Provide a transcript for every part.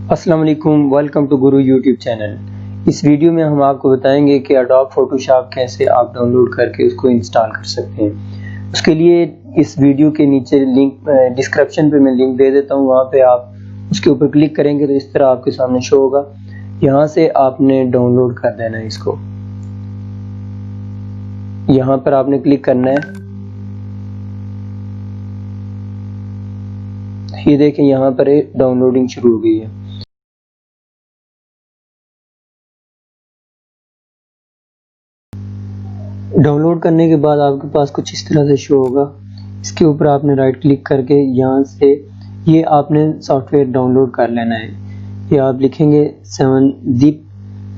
अस्सलाम वालेकुम, welcome to Guru YouTube channel. इस वीडियो में हम आपको बताएंगे कि एडोब फोटोशॉप कैसे आप डाउनलोड करके उसको इंस्टॉल कर सकते हैं। उसके लिए इस वीडियो के नीचे लिंक डिस्क्रिप्शन पे मैं लिंक दे देता हूँ, वहाँ पे आप उसके ऊपर क्लिक करेंगे तो इस तरह आपके सामने शो होगा। यहाँ से आपने डाउनलोड कर देना है इसको, यहाँ पर आपने क्लिक करना है। ये देखें यहाँ पर डाउनलोडिंग शुरू हो गई है। डाउनलोड करने के बाद आपके पास कुछ इस तरह से शो होगा। इसके ऊपर आपने राइट क्लिक करके यहाँ से ये आपने सॉफ्टवेयर डाउनलोड कर लेना है। ये आप लिखेंगे 7zip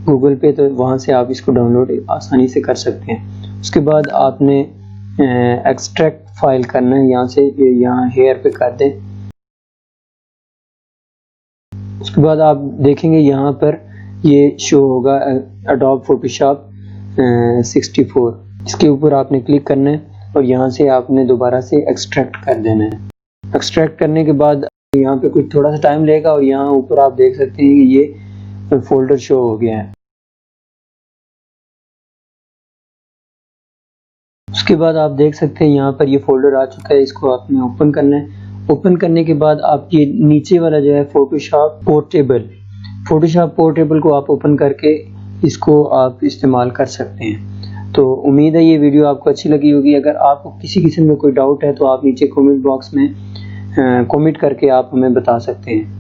गूगल पे, तो वहाँ से आप इसको डाउनलोड आसानी से कर सकते हैं। उसके बाद आपने एक्सट्रैक्ट फाइल करना है, यहाँ से यहाँ हेयर पे कर दें। उसके बाद आप देखेंगे यहाँ पर ये शो होगा एडोब फोटोशॉप 64। इसके ऊपर आपने क्लिक करना है और यहाँ से आपने दोबारा से एक्सट्रैक्ट कर देना है। एक्सट्रैक्ट करने के बाद यहाँ पे कुछ थोड़ा सा टाइम लेगा और यहाँ ऊपर आप देख सकते हैं कि ये फोल्डर शो हो गया है। उसके बाद आप देख सकते हैं यहाँ पर ये फोल्डर आ चुका है। इसको आपने ओपन करना है। ओपन करने के बाद आप ये नीचे वाला जो है फोटोशॉप पोर्टेबल को आप ओपन करके इसको आप इस्तेमाल कर सकते हैं। तो उम्मीद है ये वीडियो आपको अच्छी लगी होगी। अगर आपको किसी किस्म में कोई डाउट है तो आप नीचे कमेंट बॉक्स में कमेंट करके आप हमें बता सकते हैं।